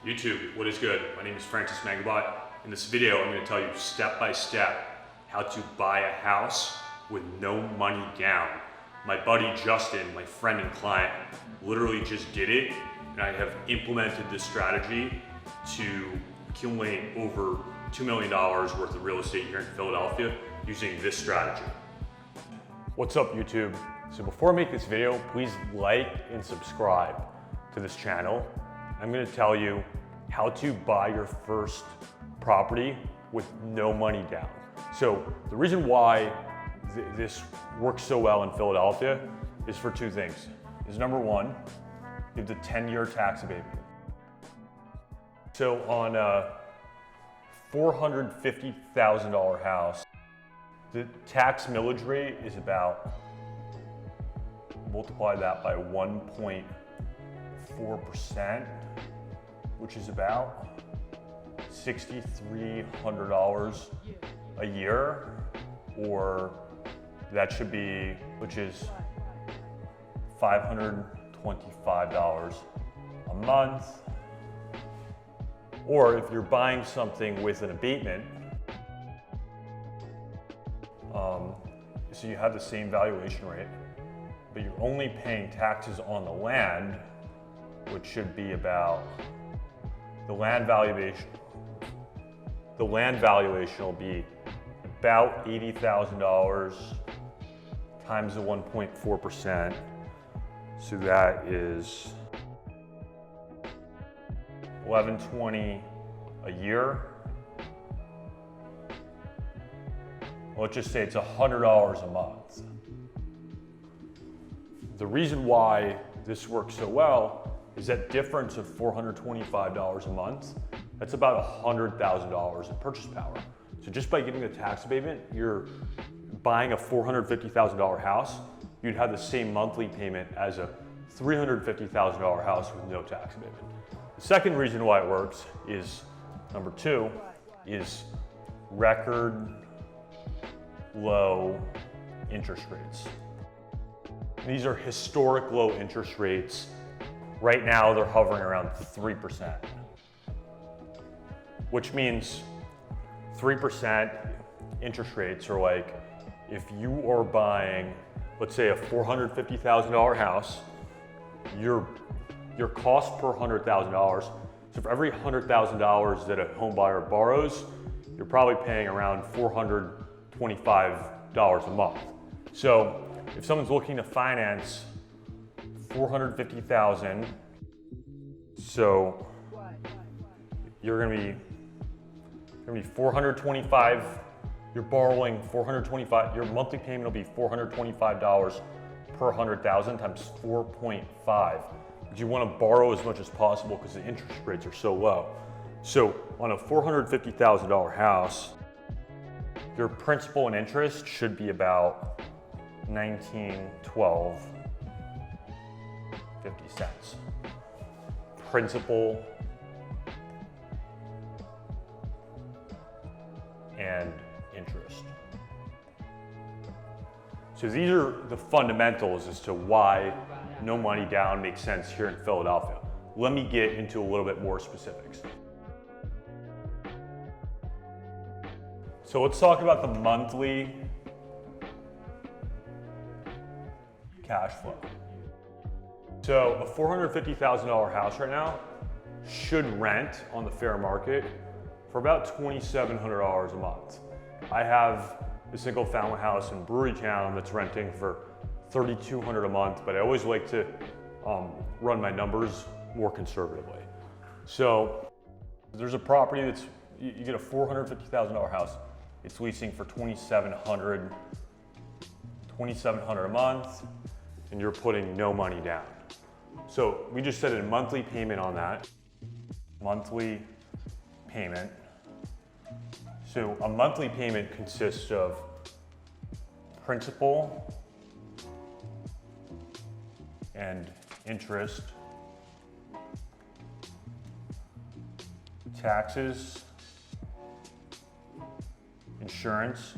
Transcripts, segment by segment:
YouTube, what is good? My name is Mangubat. In this video, I'm going to tell you step by step how to buy a house with no money down. My buddy Justin, my friend and client, literally just did it, and I have implemented this strategy to accumulate over $2 million worth of real estate here in Philadelphia using this strategy. What's up, YouTube? So before I make this video, please like and subscribe to this channel. I'm going to tell you how to buy your first property with no money down. So the reason why this works so well in Philadelphia is for two things. Number one, you have the 10-year tax abatement. So on a $450,000 house, the tax millage rate is about, multiply that by 1.4%, which is about $6,300 a year, or that should be, which is $525 a month. Or if you're buying something with an abatement, so you have the same valuation rate, but you're only paying taxes on the land, which should be about, the land valuation will be about $80,000 times the 1.4%. So that is $1,120 a year. Well, let's just say it's $100 a month. The reason why this works so well is that difference of $425 a month. That's about $100,000 in purchase power. So just by getting the tax abatement, you're buying a $450,000 house, you'd have the same monthly payment as a $350,000 house with no tax abatement. The second reason why it works is, number two, is record low interest rates. These are historic low interest rates. Right now, they're hovering around 3%, which means 3% interest rates are like, if you are buying, let's say, a $450,000 house, your cost per $100,000, so for every $100,000 that a home buyer borrows, you're probably paying around $425 a month. So if someone's looking to finance $450,000, so you're gonna be 425. You're borrowing 425. Your monthly payment will be $425 per 100,000 times 4.5. But you want to borrow as much as possible because the interest rates are so low. So on a $450,000 house, your principal and interest should be about $19.12.50. Principal and interest. So these are the fundamentals as to why no money down makes sense here in Philadelphia. Let me get into a little bit more specifics. So let's talk about the monthly cash flow. So a $450,000 house right now should rent on the fair market for about $2,700 a month. I have a single family house in Brewerytown that's renting for $3,200 a month, but I always like to run my numbers more conservatively. So there's a property that's, you get a $450,000 house, it's leasing for $2,700 a month, and you're putting no money down. So we just set a monthly payment on that. Monthly payment. So a monthly payment consists of principal and interest, taxes, insurance,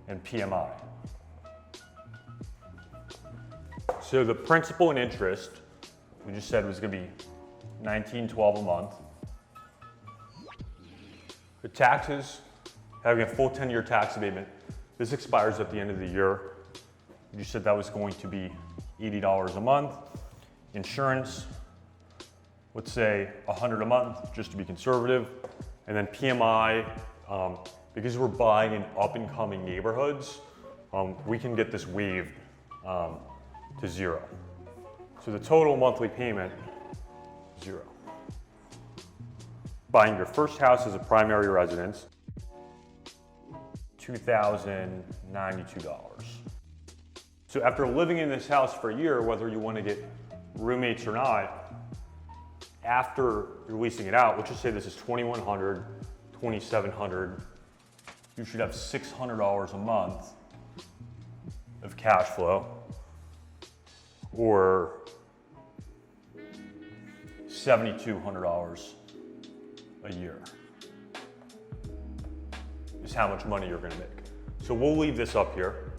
and PMI. So the principal and interest we just said was gonna be $19.12 a month. The taxes, having a full 10-year tax abatement, this expires at the end of the year. You said that was going to be $80 a month. Insurance, let's say $100 a month, just to be conservative. And then PMI, because we're buying in up-and-coming neighborhoods, we can get this waived to zero. So the total monthly payment, zero. Buying your first house as a primary residence, $2,092. So after living in this house for a year, whether you want to get roommates or not, after you're leasing it out, let's just say this is $2,100, $2,700, you should have $600 a month of cash flow, or $7,200 a year is how much money you're going to make. So we'll leave this up here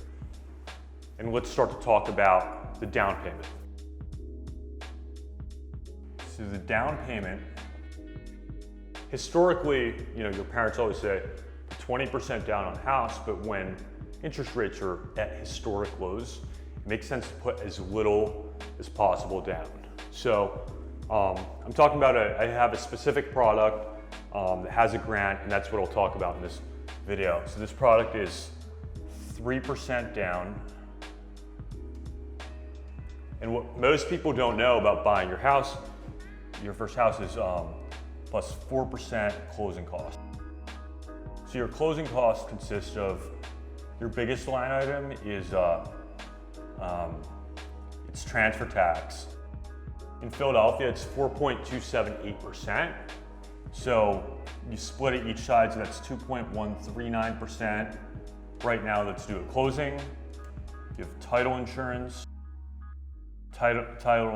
and let's start to talk about the down payment. So the down payment, historically, you know, your parents always say 20% down on a house, but when interest rates are at historic lows, it makes sense to put as little as possible down. So I'm talking about I have a specific product that has a grant, and that's what I'll talk about in this video. So this product is 3% down. And what most people don't know about buying your house, your first house is plus 4% closing costs. So your closing costs consist of, your biggest line item is it's transfer tax. In Philadelphia, it's 4.278%. So you split it each side, so that's 2.139%. Right now, that's due at closing. You have title insurance. Title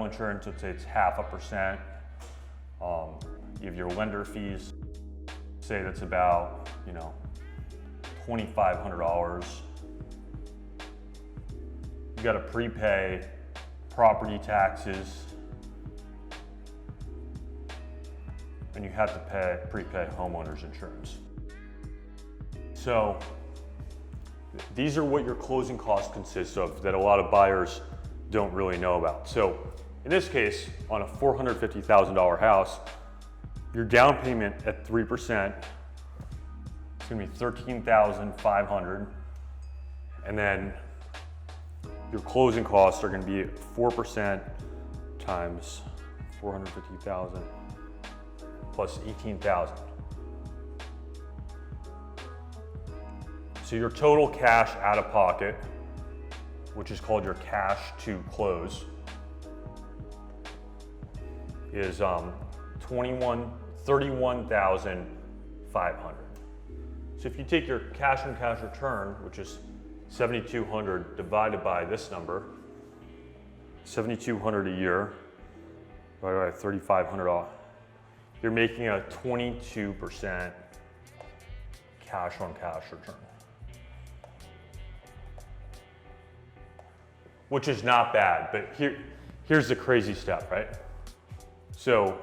insurance, let's say it's 0.5%. You have your lender fees. Say that's about, you know, $2,500. You got to prepay property taxes, and you have to prepay homeowners insurance. So these are what your closing costs consist of that a lot of buyers don't really know about. So in this case, on a $450,000 house, your down payment at 3%, it's gonna be $13,500, and then your closing costs are gonna be 4% times 450,000 plus 18,000. So your total cash out of pocket, which is called your cash to close, is $31,500. So if you take your cash on cash return, which is $7,200 divided by this number, $7,200 a year, divided by $3,500, you're making a 22% cash on cash return, which is not bad, but here's the crazy step, right? So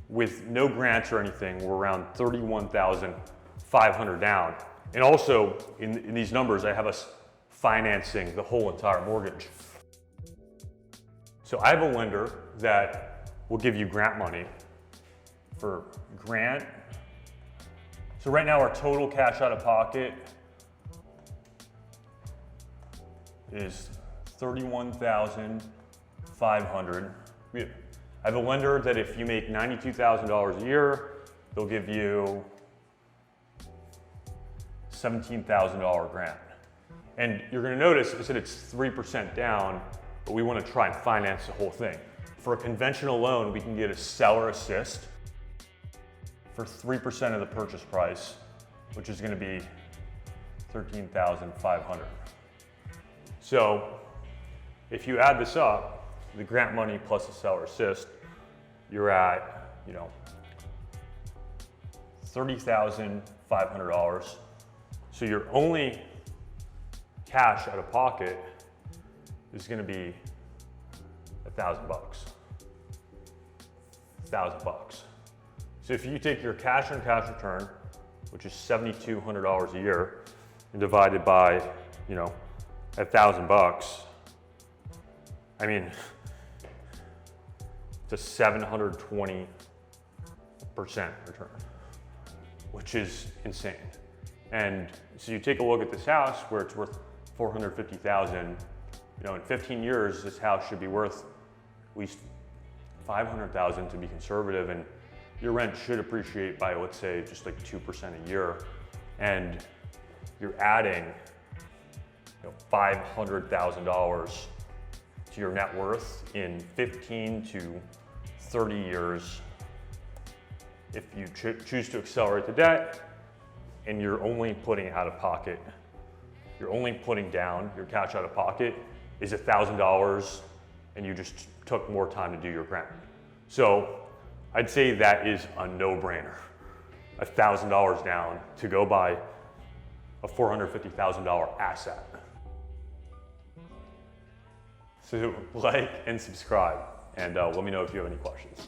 with no grants or anything, we're around $31,500 down. And also in these numbers, I have us financing the whole entire mortgage. So I have a lender that will give you grant money for grant. So right now our total cash out of pocket is $31,500. I have a lender that if you make $92,000 a year, they'll give you $17,000 grant. And you're gonna notice I said it's 3% down, but we wanna try and finance the whole thing. For a conventional loan, we can get a seller assist for 3% of the purchase price, which is gonna be $13,500. So if you add this up, the grant money plus the seller assist, you're at, you know, $30,500. So your only cash out of pocket is going to be $1,000. $1,000. So if you take your cash on cash return, which is $7,200 a year, and divide it by, you know, $1,000, I mean, it's a 720% return, which is insane. And so you take a look at this house where it's worth $450,000, you know, in 15 years, this house should be worth at least $500,000 to be conservative, and your rent should appreciate by, let's say, just like 2% a year. And you're adding, you know, $500,000 to your net worth in 15 to 30 years. If you choose to accelerate the debt, and you're only putting out of pocket, you're only putting down your cash out of pocket is $1,000, and you just took more time to do your ground. So I'd say that is a no-brainer. $1,000 down to go buy a $450,000 asset. So like and subscribe, and let me know if you have any questions.